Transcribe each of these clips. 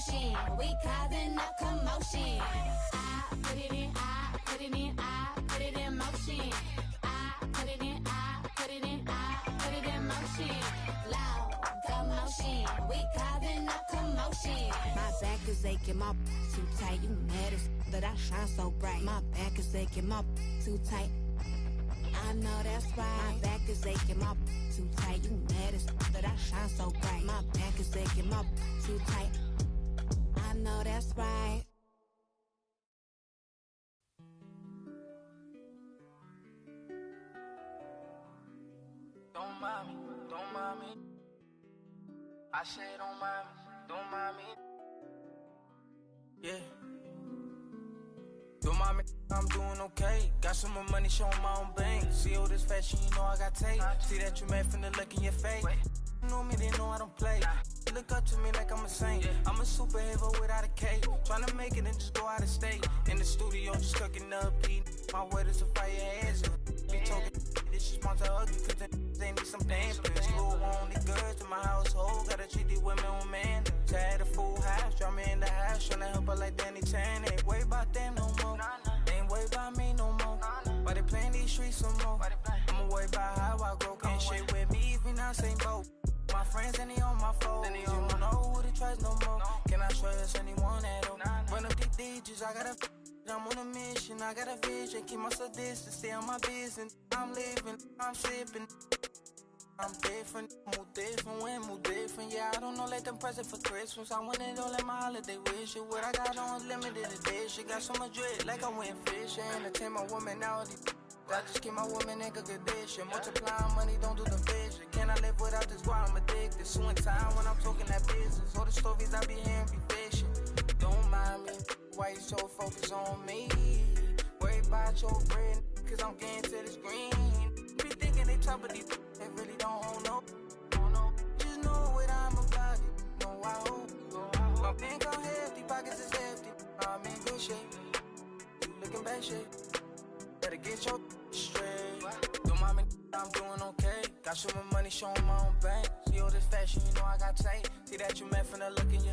motion. We causing a commotion. I put it in, I put it in, I put it in motion. I put it in, I put it in, I put it in motion. Loud commotion. We causing a commotion. My back is aching, my too tight. You mad as that I shine so bright. My back is aching, my too tight. I know that's right. My back is aching, my too tight. You mad as that I shine so bright. My back is aching, my too tight. I know that's right. Don't mind me, don't mind me. I say don't mind me, don't mind me. Yeah. Don't mind me, I'm doing okay. Got some more money, showing my own bank. See all this fashion, you know I got tape. See that you mad from the look in your face. You know me, they know I don't play. Look up to me like I'm a saint. I'm a superhero without a cape. Tryna make it and just go out of state. In the studio, just cooking up, eating. My word is a fire ass. Be talking, this is monster ugly, cause they need some damn pills. You only good to my household. Gotta treat these women with man. Had a full house, draw me in the house. Tryna help her like Danny Chan. Ain't worry about them no more. Ain't worry about me no more. Why they playing these streets some more? I'ma worry about how I grow. Can't shit with me if we not same boat. My friends and they on my phone. You don't know who to trust no more. Can I trust anyone at all? Run up these digits, I gotta. I'm on a mission, I got a vision. Keep myself distant, stay on my business. I'm living, I'm sipping. I'm different, move different, when move different. Yeah, I don't know, let them present for Christmas. I want it all at my holiday wish. What I got on limited edition. Got so much dread, like I went fishing. Entertain my woman out. I just keep my woman in good condition. Multiplying money, don't do the vision. Can I live without this? Why I'm addicted. Suing time when I'm talking that business. All the stories I be hearing be fishing. Don't mind me. Why you so focused on me? Worry about your bread, cause I'm getting to this green. Be thinking they top of these, they really don't own no. Just know what I'm about it. No, I hope. My bank account hefty, pockets is hefty. I'm in good shape. You looking bad shape. Better get your straight. Don't mind me, I'm doing okay. Got so much money, showing my own bank. See all this fashion, you know I got tape. See that you met from the look in ya.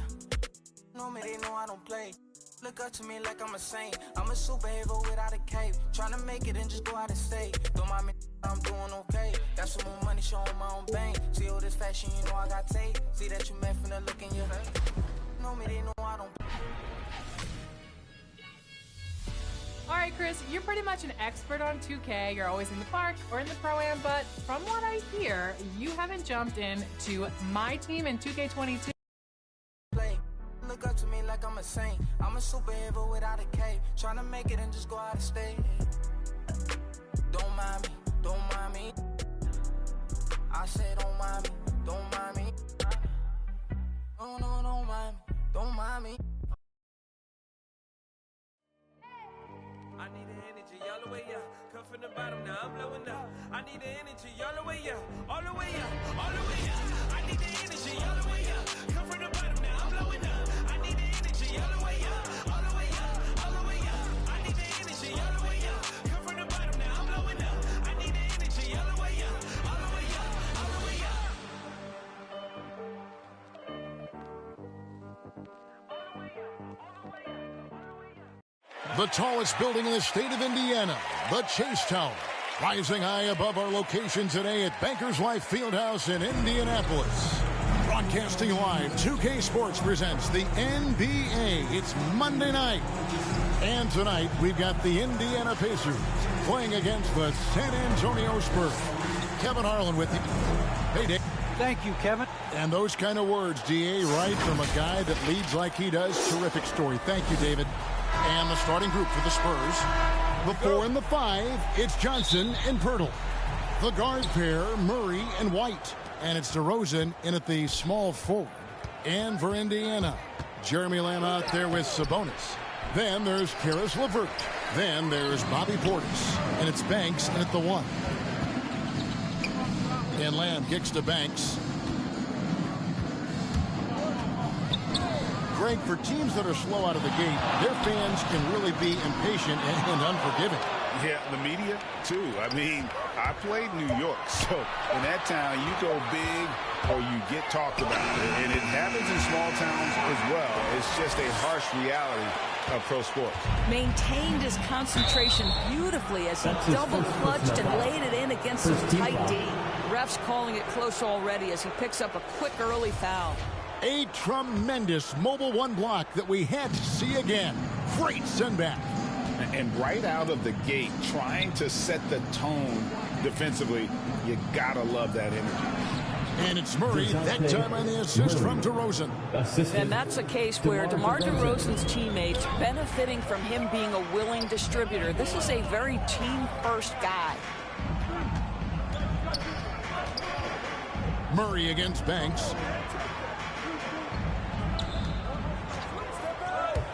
Know me, they know I don't play. Look up to me like I'm a saint. I'm a superhero without a cape. Tryna make it and just go out of state. Don't mind me, I'm doing okay. Got some more money, showing my own bank. See all this fashion, you know I got tape. See that you met from the look in your face. Know me, they know I don't. All right, Chris, you're pretty much an expert on 2K. You're always in the park or in the Pro-Am, but from what I hear, you haven't jumped in to my team in 2K22. Look up to me like I'm a saint. I'm a superhero without a cape. Tryna make it and just go out of state. Don't mind me, don't mind me. I say don't mind me, don't mind me. No, no, don't mind me, don't mind me. I need the energy all the way up. Come from the bottom, now I'm blowing up. I need the energy all the way up, all the way up, all the way up. I need the energy all the way up. Come from the bottom, now I'm blowing up. I need the energy all the way up, all the way up, all the way up. I need the energy all the way up. Come from the bottom, now I'm blowing up. I need the energy all the way up, all the way up, all the way up. The tallest building in the state of Indiana, the Chase Tower, rising high above our location today at Bankers Life Fieldhouse in Indianapolis. Broadcasting live, 2K Sports presents the NBA. It's Monday night. And tonight, we've got the Indiana Pacers playing against the San Antonio Spurs. Kevin Harlan with you. Hey, Dave. Thank you, Kevin. And those kind of words, DA, right from a guy that leads like he does. Terrific story. Thank you, David. And the starting group for the Spurs. The 4 and the 5, it's Johnson and Pirtle. The guard pair, Murray and White. And it's DeRozan in at the small forward. And for Indiana, Jeremy Lamb out there with Sabonis. Then there's Karis LeVert. Then there's Bobby Portis. And it's Banks in at the 1. And Lamb kicks to Banks. Greg, for teams that are slow out of the gate, their fans can really be impatient and unforgiving. Yeah, the media, too. I mean, I played New York, so in that town, you go big or you get talked about. And it happens in small towns as well. It's just a harsh reality of pro sports. Maintained his concentration beautifully as he double clutched and laid it in against some tight D. Refs calling it close already as he picks up a quick early foul. A tremendous Mobile One block that we had to see again. Great send back. And right out of the gate, trying to set the tone defensively, you gotta love that energy. And it's Murray, that time on the assist from DeRozan. And that's a case where DeMar DeRozan's teammates benefiting from him being a willing distributor. This is a very team-first guy. Murray against Banks.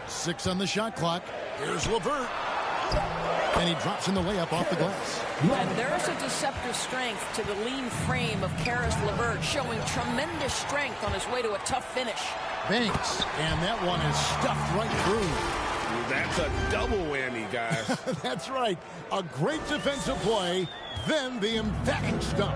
6 on the shot clock. Here's LeVert. And he drops in the layup off the glass. And there's a deceptive strength to the lean frame of Karis LeVert, showing tremendous strength on his way to a tough finish. Banks, and that one is stuffed right through. That's a double whammy, guys. That's right. A great defensive play, then the emphatic stuff.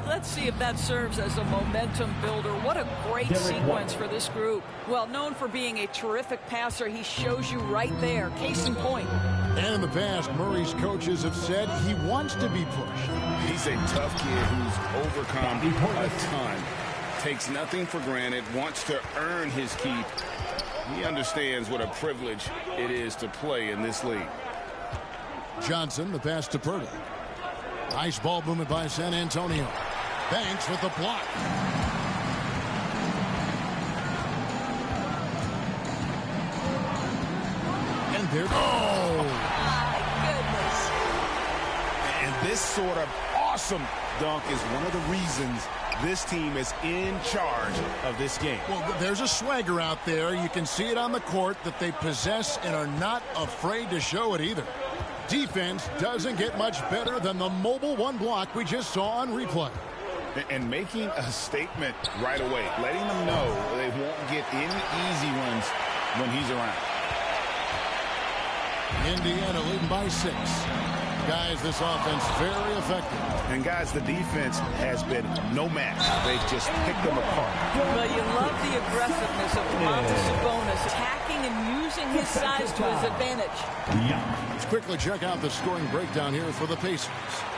Let's see if that serves as a momentum builder. What a great sequence for this group. Well, known for being a terrific passer, he shows you right there. Case in point. And in the past, Murray's coaches have said he wants to be pushed. He's a tough kid who's overcome a ton. Takes nothing for granted, wants to earn his keep. He understands what a privilege it is to play in this league. Johnson, the pass to Purtle. Nice ball movement by San Antonio. Banks with the block. And there. Oh! My goodness. And this sort of awesome dunk is one of the reasons this team is in charge of this game. Well, there's a swagger out there. You can see it on the court that they possess and are not afraid to show it either. Defense doesn't get much better than the Mobile One block we just saw on replay. And making a statement right away, letting them know they won't get any easy ones when he's around. Indiana leading by 6. Guys, this offense very effective. And guys, the defense has been no match. They've just picked them apart. But you love the aggressiveness of Domantas Sabonis, attacking and using his size to his advantage. Let's quickly check out the scoring breakdown here for the Pacers.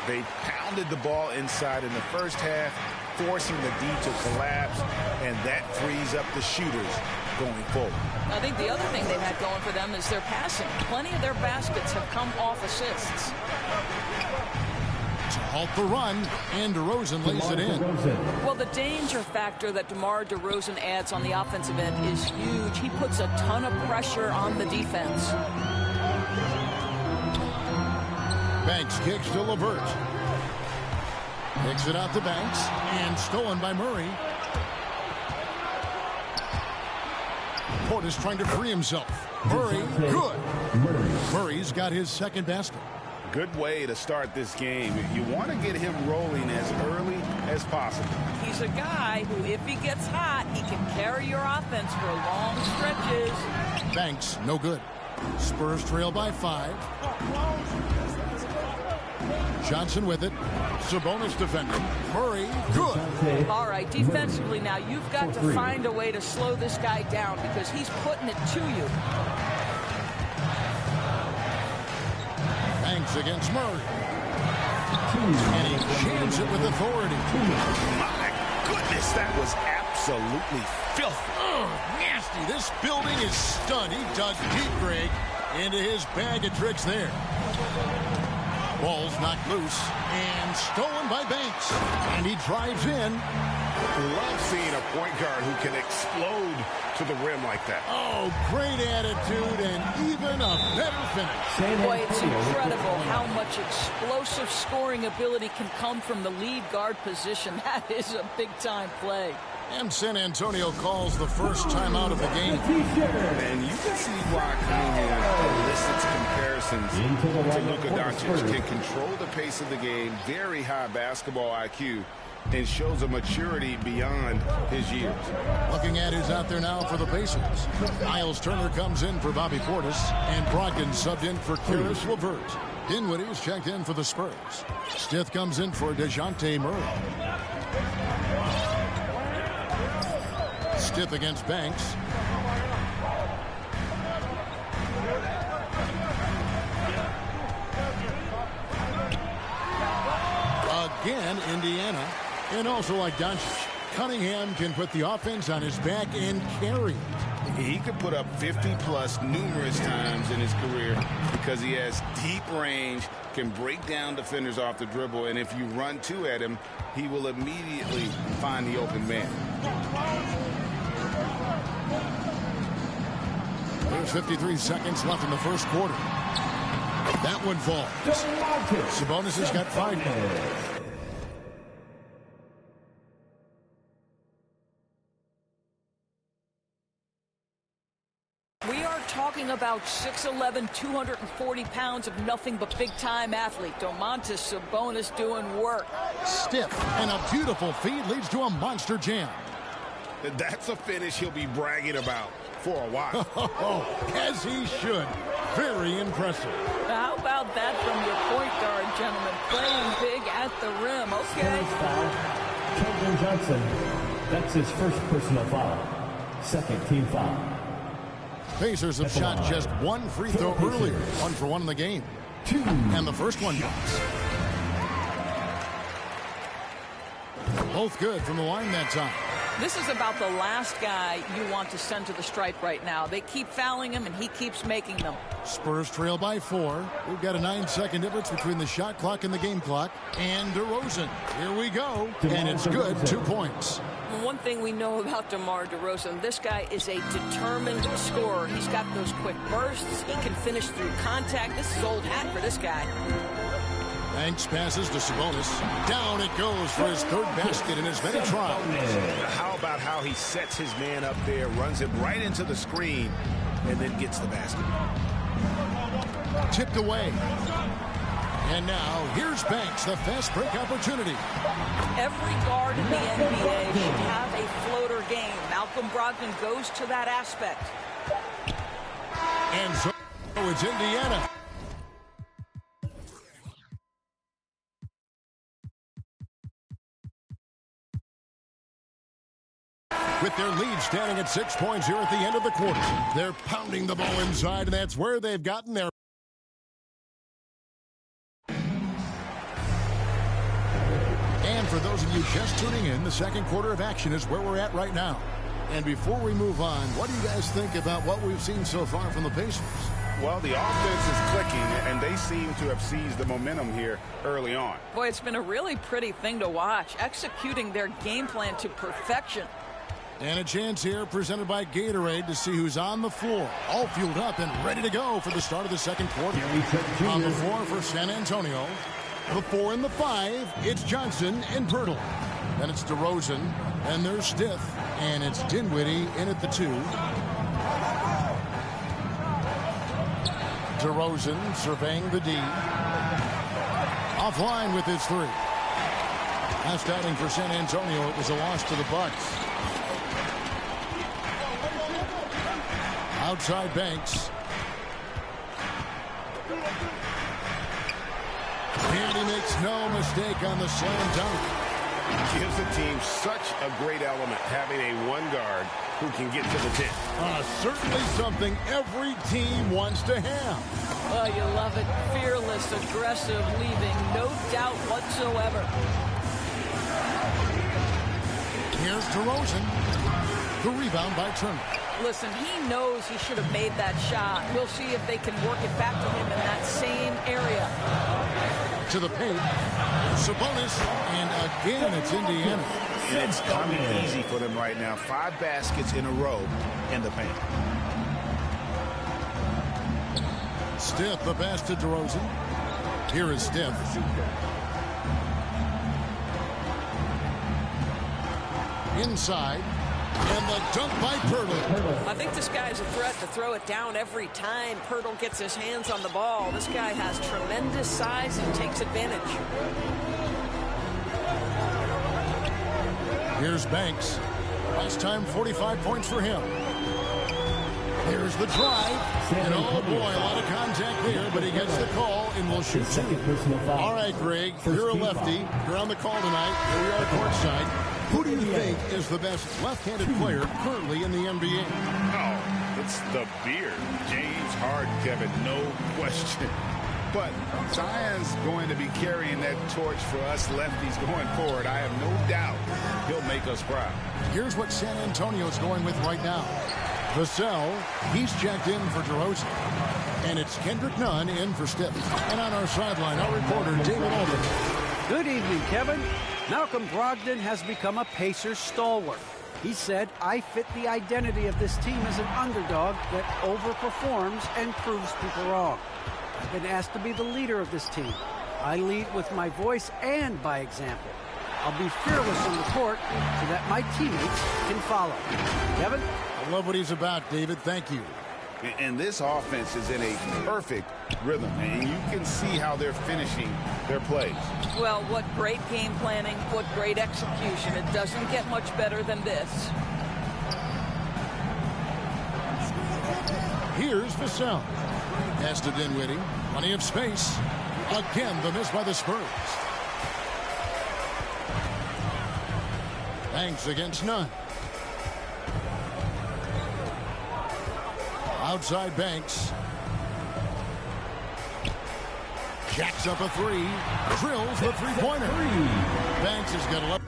They pounded the ball inside in the first half, forcing the D to collapse, and that frees up the shooters going forward. I think the other thing they've had going for them is their passing. Plenty of their baskets have come off assists. To halt the run, and DeRozan lays it in. Well, the danger factor that DeMar DeRozan adds on the offensive end is huge. He puts a ton of pressure on the defense. Banks kicks to LeVert. Kicks it out to Banks, and stolen by Murray. Portis trying to free himself. Murray, good. Murray's got his second basket. Good way to start this game. You want to get him rolling as early as possible. He's a guy who, if he gets hot, he can carry your offense for long stretches. Banks, no good. Spurs trail by 5. Johnson with it. Sabonis defending. Murray, good. All right, defensively now, you've got to find a way to slow this guy down because he's putting it to you. Banks against Murray. And he jams it with authority. My goodness, that was absolutely filthy. Oh, nasty. This building is stunned. He dug deep, Greg, into his bag of tricks there. Ball's knocked loose and stolen by Banks. And he drives in. Love seeing a point guard who can explode to the rim like that. Oh, great attitude and even a better finish. Boy, it's incredible how much explosive scoring ability can come from the lead guard position. That is a big-time play. And San Antonio calls the first time out of the game. And you can see why Cunningham elicits comparisons to Luka Doncic. Can control the pace of the game, very high basketball IQ, and shows a maturity beyond his years. Looking at who's out there now for the Pacers. Miles Turner comes in for Bobby Portis, and Brogdon subbed in for Karis LeVert. Dinwiddie's checked in for the Spurs. Stith comes in for DeJounte Murray. Stith against Banks. Again, Indiana. And also like Doncic, Cunningham can put the offense on his back and carry it. He could put up 50-plus numerous times in his career because he has deep range, can break down defenders off the dribble, and if you run two at him, he will immediately find the open man. There's 53 seconds left in the first quarter. That one falls. Sabonis has got 5 minutes. Talking about 6'11", 240 pounds of nothing but big-time athlete. Domantas Sabonis doing work. Stiff and a beautiful feed leads to a monster jam. That's a finish he'll be bragging about for a while. As he should. Very impressive. How about that from your point guard, gentlemen? Playing big at the rim. Okay. Keldon Johnson. That's his first personal foul. Second team foul. Pacers have shot just one free throw earlier. 1 for 1 in the game. 2. And the first one goes. Both good from the line that time. This is about the last guy you want to send to the stripe right now. They keep fouling him, and he keeps making them. Spurs trail by 4. We've got a 9-second difference between the shot clock and the game clock. And DeRozan. Here we go. And it's good. 2 points. One thing we know about DeMar DeRozan, this guy is a determined scorer. He's got those quick bursts. He can finish through contact. This is old hat for this guy. Banks passes to Sabonis. Down it goes for his 3rd basket in as many tries. How about how he sets his man up there, runs him right into the screen, and then gets the basket. Tipped away. And now, here's Banks, the fast break opportunity. Every guard in the NBA should have a floater game. Malcolm Brogdon goes to that aspect. And so it's Indiana. With their lead standing at 6 points here at the end of the quarter. They're pounding the ball inside, and that's where they've gotten their... And for those of you just tuning in, the second quarter of action is where we're at right now. And before we move on, what do you guys think about what we've seen so far from the Pacers? Well, the offense is clicking, and they seem to have seized the momentum here early on. Boy, it's been a really pretty thing to watch, executing their game plan to perfection. And a chance here presented by Gatorade to see who's on the floor. All fueled up and ready to go for the start of the second quarter. On the floor for San Antonio. The 4 and the 5, it's Johnson and Pirtle. Then it's DeRozan, and there's Stith, and it's Dinwiddie in at the 2. DeRozan surveying the D. Offline with his 3. Last outing for San Antonio, it was a loss to the Bucks. Outside Banks. And he makes no mistake on the slam dunk. Gives the team such a great element having a 1 guard who can get to the 10. Certainly something every team wants to have. Oh, you love it. Fearless, aggressive, leaving no doubt whatsoever. Here's DeRozan. The rebound by Turner. Listen, he knows he should have made that shot. We'll see if they can work it back to him in that same area. To the paint. Sabonis. And again, it's Indiana. And it's coming easy for them right now. 5 baskets in a row in the paint. Stith, the pass to DeRozan. Here is Stith. Inside. And the dunk by Pirtle. I think this guy is a threat to throw it down every time Pirtle gets his hands on the ball. This guy has tremendous size and takes advantage. Here's Banks. Last time, 45 points for him. Here's Here's the drive. And oh boy, a lot of contact there, but he gets the call and will shoot two. All right, Greg, you're a lefty. You're on the call tonight. Here we are courtside. Who do you think is the best left-handed player currently in the NBA? Oh, it's the beard. James Harden, Kevin, no question. But Zion's going to be carrying that torch for us lefties going forward. I have no doubt he'll make us proud. Here's what San Antonio's going with right now. Vassell, he's checked in for DeRozan. And it's Kendrick Nunn in for Stipp. And on our sideline, our reporter, David Aldridge. Good evening, Kevin. Malcolm Brogdon has become a Pacers stalwart. He said, I fit the identity of this team as an underdog that overperforms and proves people wrong. I've been asked to be the leader of this team. I lead with my voice and by example. I'll be fearless on the court so that my teammates can follow. Kevin? I love what he's about, David. Thank you. And this offense is in a perfect rhythm, and you can see how they're finishing their plays. Well, what great game planning, what great execution. It doesn't get much better than this. Here's Vassell. Pass to Dinwiddie. Plenty of space. Again, the miss by the Spurs. Banks against Nunn. Outside Banks. Jacks up a three. Drills the three-pointer. Banks has got 11.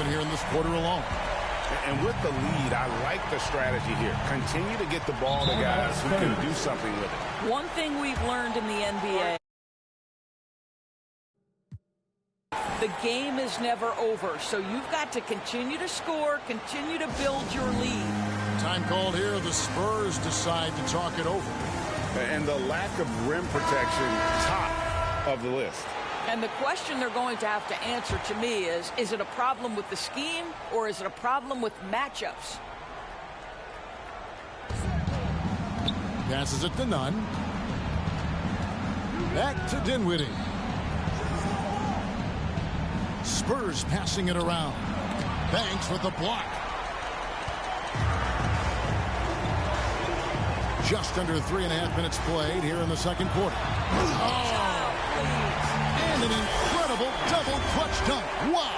Here in this quarter alone. And with the lead, I like the strategy here. Continue to get the ball to guys who can do something with it. One thing we've learned in the NBA, the game is never over, so you've got to continue to score, continue to build your lead. Time called here. The Spurs decide to talk it over. And the lack of rim protection, top of the list. And the question they're going to have to answer to me is it a problem with the scheme or is it a problem with matchups? Passes it to Nunn. Back to Dinwiddie. Spurs passing it around. Banks with the block. Just under 3.5 minutes played here in the second quarter. And an incredible double clutch dunk. Wow.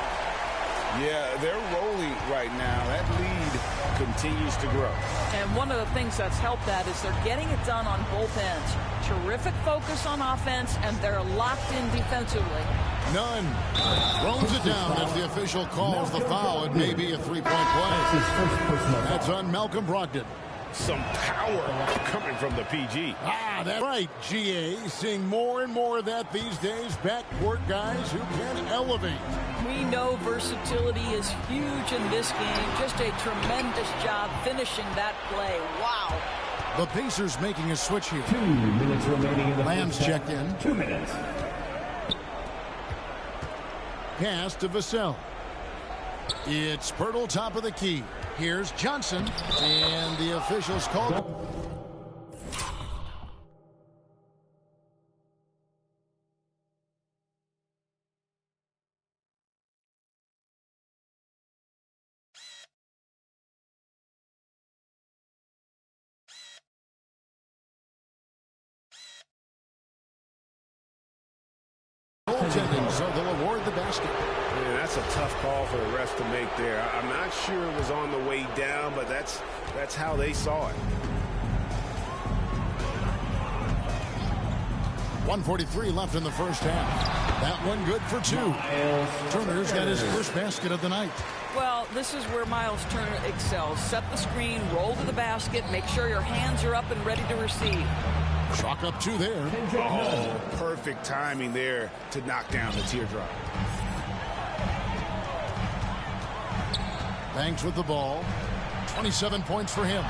Yeah, they're rolling right now. That lead continues to grow. And one of the things that's helped that is they're getting it done on both ends. Terrific focus on offense, and they're locked in defensively. Nunn throws it down as the official calls the foul. It may be a three-point play. That's on Malcolm Brogdon. Some power coming from the PG. That's right, GA. Seeing more and more of that these days. Backcourt guys who can elevate. We know versatility is huge in this game. Just a tremendous job finishing that play. Wow. The Pacers making a switch here. 2 minutes remaining in the Lamb's checked in. 2 minutes. Pass to Vassell. It's Pirtle top of the key. Here's Johnson, and the officials called. Goaltending, so they'll award the basket. Man, that's a tough call for the refs to make there. I'm not sure it was on the way down, but that's how they saw it. 1:43 left in the first half. That one good for two. Turner's got his first basket of the night. Well, this is where Miles Turner excels. Set the screen, roll to the basket, make sure your hands are up and ready to receive. Chalk up two there. Oh, perfect timing there to knock down the teardrop. Banks with the ball. 27 points for him.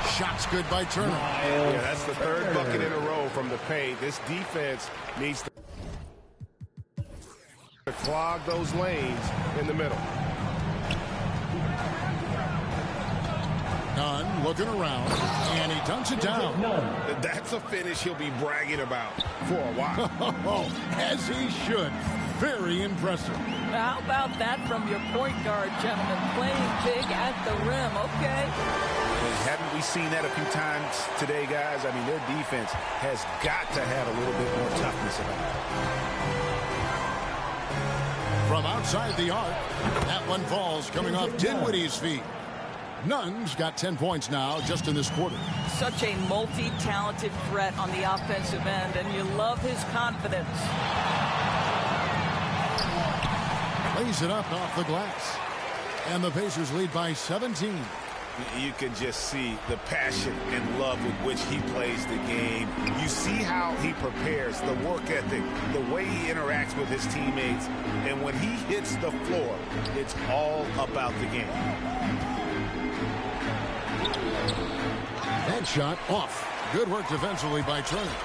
Shot's good by Turner. Yeah, that's the third bucket in a row from the paint. This defense needs to clog those lanes in the middle. Nunn looking around, and he dunks it down. That's a finish he'll be bragging about for a while. As he should. Very impressive. How about that from your point guard, gentlemen? Playing big at the rim, okay? And haven't we seen that a few times today, guys? I mean, their defense has got to have a little bit more toughness about it. From outside the arc, that one falls coming off Dinwiddie's feet. Nunn's got 10 points now just in this quarter. Such a multi-talented threat on the offensive end, and you love his confidence. Lays it up off the glass. And the Pacers lead by 17. You can just see the passion and love with which he plays the game. You see how he prepares, the work ethic, the way he interacts with his teammates. And when he hits the floor, it's all about the game. That shot off. Good work defensively by Turner.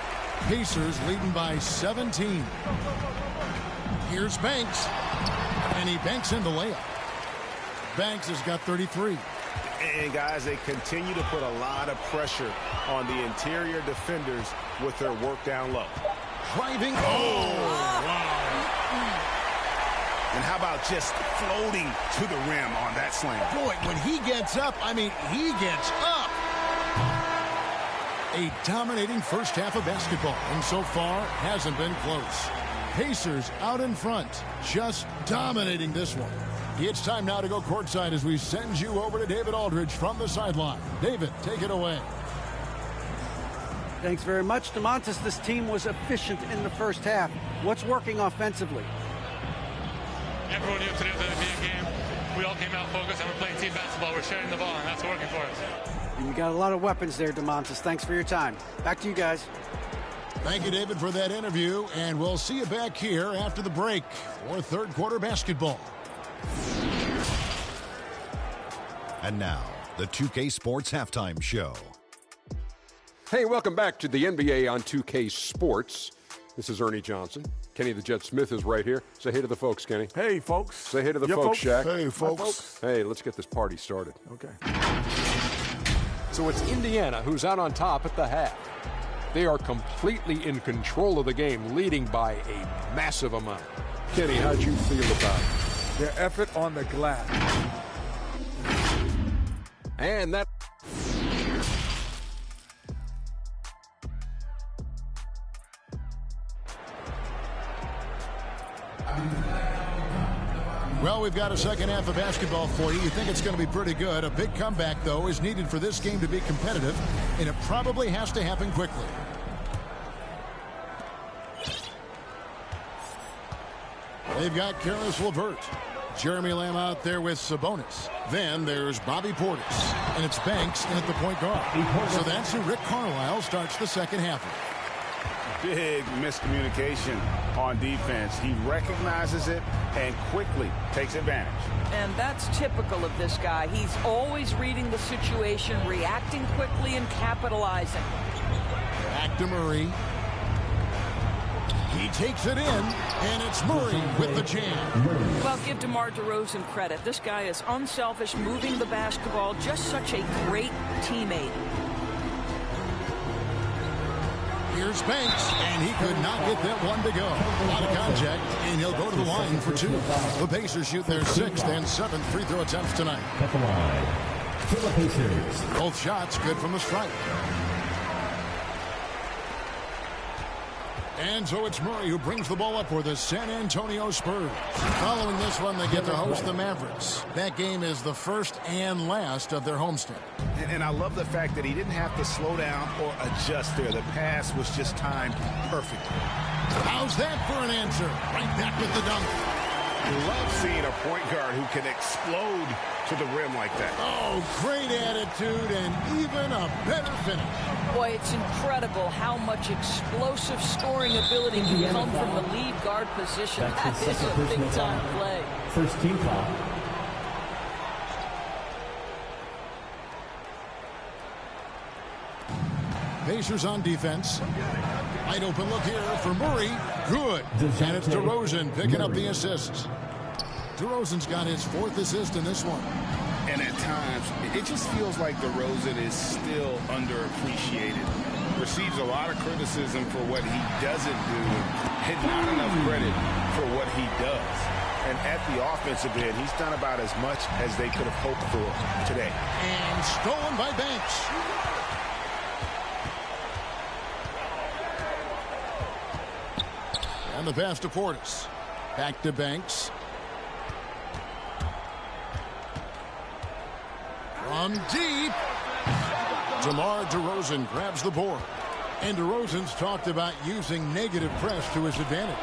Pacers leading by 17. Here's Banks. And he banks in the layup. Banks has got 33. And, guys, they continue to put a lot of pressure on the interior defenders with their work down low. Driving. Oh, wow. And how about just floating to the rim on that slam? Boy, when he gets up, I mean, he gets up. A dominating first half of basketball, and so far hasn't been close. Pacers out in front, just dominating this one. It's time now to go courtside as we send you over to David Aldridge from the sideline. David, take it away. Thanks very much, DeMontis. This team was efficient in the first half. What's working offensively? Everyone knew today was going to be a game. We all came out focused and we're playing team basketball. We're sharing the ball, and that's working for us. You got a lot of weapons there, DeMontis. Thanks for your time. Back to you guys. Thank you, David, for that interview, and we'll see you back here after the break for third quarter basketball. And now, the 2K Sports Halftime Show. Hey, welcome back to the NBA on 2K Sports. This is Ernie Johnson. Kenny the Jet Smith is right here. Say hey to the folks, Kenny. Hey, folks. Say hey to the folks, Shaq. Hey, folks. Hey, let's get this party started. Okay. So it's Indiana who's out on top at the half. They are completely in control of the game, leading by a massive amount. Kenny, how'd you feel about it? Their effort on the glass. And that... Well, we've got a second half of basketball for you. You think it's going to be pretty good. A big comeback, though, is needed for this game to be competitive, and it probably has to happen quickly. They've got Caris LeVert. Jeremy Lamb out there with Sabonis. Then there's Bobby Portis. And it's Banks in at the point guard. So that's who Rick Carlisle starts the second half with. Big miscommunication on defense. He recognizes it and quickly takes advantage. And that's typical of this guy. He's always reading the situation, reacting quickly, and capitalizing. Back to Murray. He takes it in, and it's Murray with the jam. Well, give DeMar DeRozan credit. This guy is unselfish, moving the basketball, just such a great teammate. Here's Banks, and he could not get that one to go. Out of contact, and he'll go to the line for two. The Pacers shoot their 6th and 7th free throw attempts tonight. At the line for the Pacers. Both shots good from the stripe. And so it's Murray who brings the ball up for the San Antonio Spurs. Following this one, they get to host the Mavericks. That game is the first and last of their homestand. And I love the fact that he didn't have to slow down or adjust there. The pass was just timed perfectly. How's that for an answer? Right back with the dunk. Love seeing a point guard who can explode to the rim like that. Oh, great attitude and even a better finish. Boy, it's incredible how much explosive scoring ability can come from the lead guard position. That is a big-time play. First team foul. Pacers on defense. Wide open look here for Murray. Good. And it's DeRozan picking up the assists. DeRozan's got his 4th assist in this one. And at times, it just feels like DeRozan is still underappreciated. Receives a lot of criticism for what he doesn't do, and not enough credit for what he does. And at the offensive end, he's done about as much as they could have hoped for today. And stolen by Banks. And the pass to Portis. Back to Banks. From deep. DeMar DeRozan grabs the board. And DeRozan's talked about using negative press to his advantage.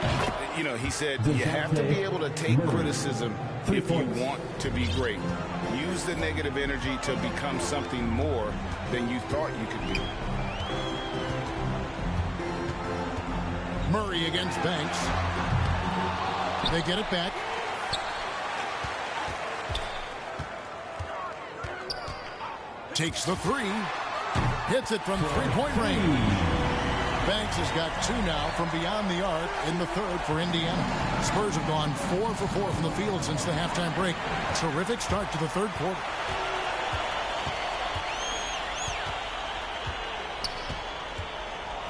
You know, he said you have to be able to take criticism if you want to be great. Use the negative energy to become something more than you thought you could be. Murray against Banks. They get it back. Takes the 3. Hits it from 3-point range. Banks has got 2 now from beyond the arc in the 3rd for Indiana. Spurs have gone 4 for 4 from the field since the halftime break. Terrific start to the 3rd quarter.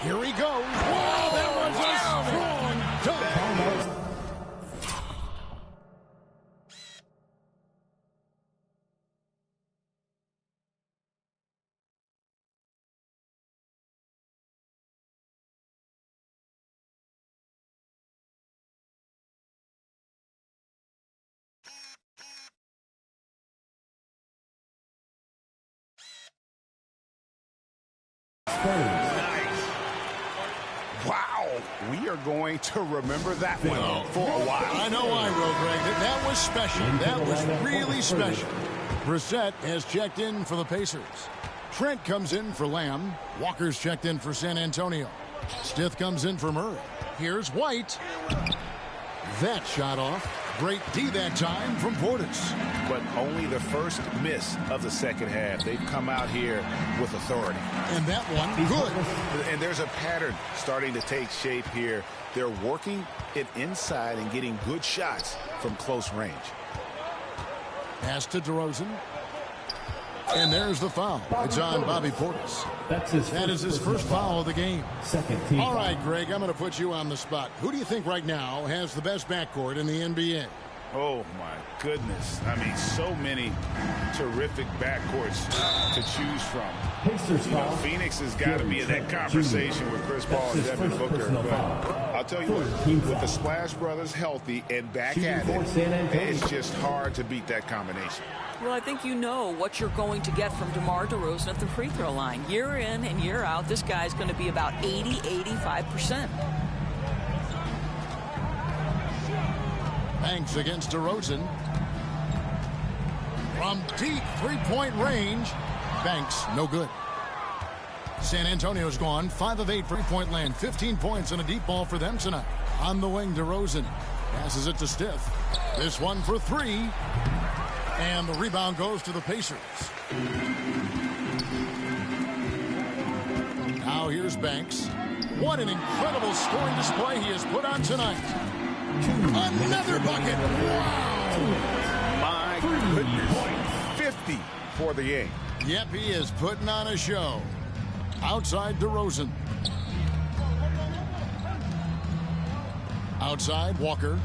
Here he goes. Whoa, that was a strong dunk. Nice. Wow. We are going to remember that one for a while. I know I will, Greg. That was special. That was really special. Brissett has checked in for the Pacers. Trent comes in for Lamb. Walker's checked in for San Antonio. Stith comes in for Murray. Here's White. That shot off. Great D that time from Portis. But only the first miss of the second half. They've come out here with authority. And that one, good. And there's a pattern starting to take shape here. They're working it inside and getting good shots from close range. Pass to DeRozan. And there's the foul. It's on Bobby Portis. That is his first foul of the game. All right, Greg, I'm going to put you on the spot. Who do you think right now has the best backcourt in the NBA? Oh, my goodness. I mean, so many terrific backcourts to choose from. You know, Phoenix has got to be in that conversation with Chris Paul and Devin Booker. But I'll tell you what, with the Splash Brothers healthy and back at it, it's just hard to beat that combination. Well, I think you know what you're going to get from DeMar DeRozan at the free throw line. Year in and year out, this guy's going to be about 80-85%. Banks against DeRozan. From deep 3-point range. Banks, no good. San Antonio's gone 5 of 8 3-point land. 15 points and a deep ball for them tonight. On the wing, DeRozan passes it to Stith. This one for 3. And the rebound goes to the Pacers. Now here's Banks. What an incredible scoring display he has put on tonight. Another bucket. Wow. My goodness. 50 for the game. Yep, he is putting on a show. Outside DeRozan. Outside Walker.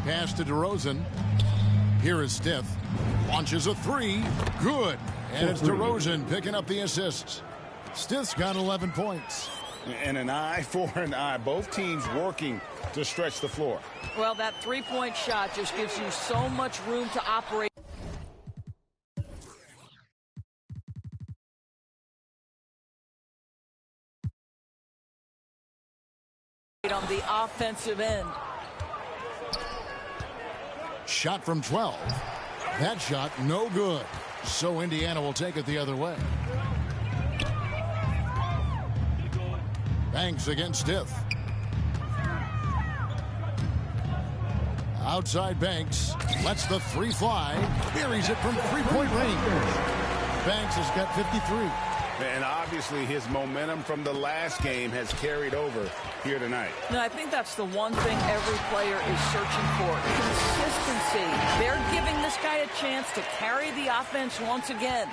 Pass to DeRozan. Here is Stith. Launches a 3. Good. And it's DeRozan picking up the assists. Stith's got 11 points. And an eye for an eye. Both teams working to stretch the floor. Well, that 3-point shot just gives you so much room to operate. On the offensive end. Shot from 12. That shot no good. So Indiana will take it the other way. Banks against Stith. Outside Banks. Lets the 3 fly. Buries it from 3-point range. Banks has got 53. And obviously his momentum from the last game has carried over here tonight. No, I think that's the one thing every player is searching for. Consistency. They're giving this guy a chance to carry the offense once again.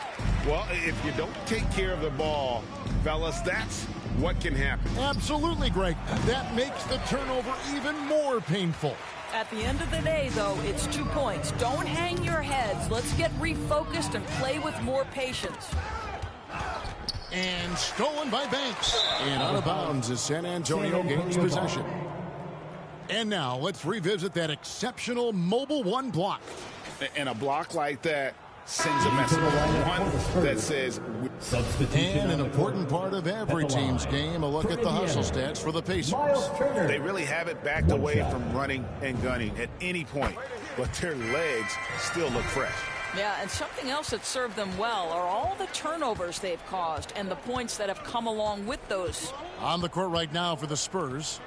Well, if you don't take care of the ball, fellas, that's what can happen. Absolutely, Greg. That makes the turnover even more painful. At the end of the day, though, it's 2 points. Don't hang your heads. Let's get refocused and play with more patience. And stolen by Banks. And out of bounds as San Antonio gains possession. And now let's revisit that exceptional Mobile One block. And a block like that sends a message. One that says... And an important part of every team's game, a look at the hustle stats for the Pacers. They really have it backed away from running and gunning at any point, but their legs still look fresh. Yeah, and something else that served them well are all the turnovers they've caused and the points that have come along with those. On the court right now for the Spurs,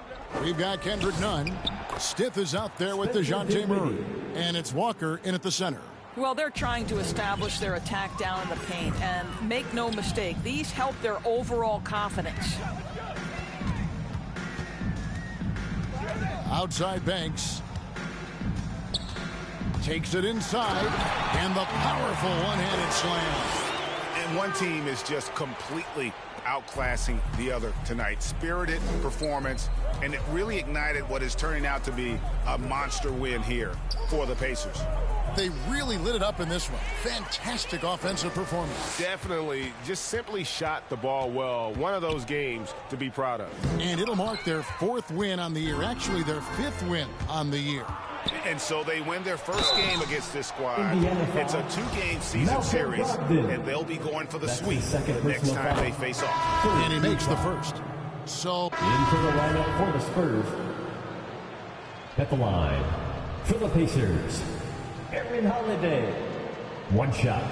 we've got Kendrick Nunn. Stith is out there with DeJounte Murray. And it's Walker in at the center. Well, they're trying to establish their attack down in the paint, and make no mistake, these help their overall confidence. Outside Banks. Takes it inside, and the powerful one-handed slam. And one team is just completely outclassing the other tonight. Spirited performance, and it really ignited what is turning out to be a monster win here for the Pacers. They really lit it up in this one. Fantastic offensive performance. Definitely just simply shot the ball well. One of those games to be proud of. And it'll mark their 4th win on the year. Actually, their 5th win on the year. And so they win their first game against this squad. It's a 2-game season series, and they'll be going for the sweep the next time they face off. And he makes the first. So into the lineup for the Spurs. At the line for the Pacers, Aaron Holiday. 1 shot.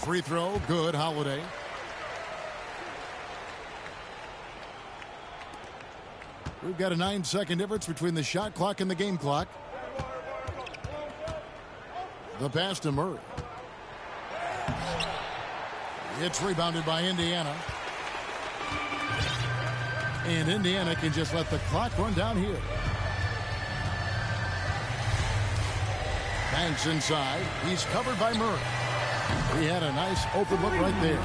Free throw, good, Holiday. We've got a 9-second difference between the shot clock and the game clock. The pass to Murray. It's rebounded by Indiana. And Indiana can just let the clock run down here. Banks inside. He's covered by Murray. He had a nice open look right there.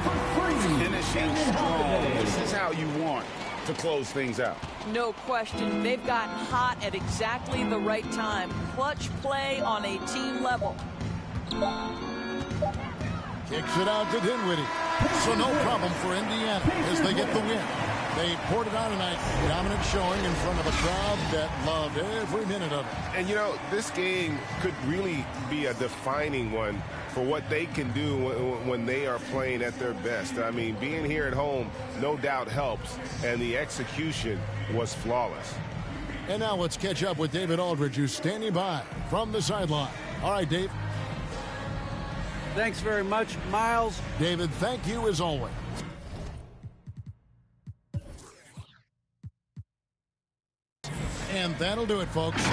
Finishing strong. This is how you want to close things out. No question. They've gotten hot at exactly the right time. Clutch play on a team level. Kicks it out to Dinwiddie. So no problem for Indiana as they get the win. They poured it on tonight. Dominant showing in front of a crowd that loved every minute of it. And, you know, this game could really be a defining one for what they can do when they are playing at their best. I mean, being here at home no doubt helps, and the execution was flawless. And now let's catch up with David Aldridge, who's standing by from the sideline. All right, Dave. Thanks very much, Miles. David, thank you as always. And that'll do it, folks.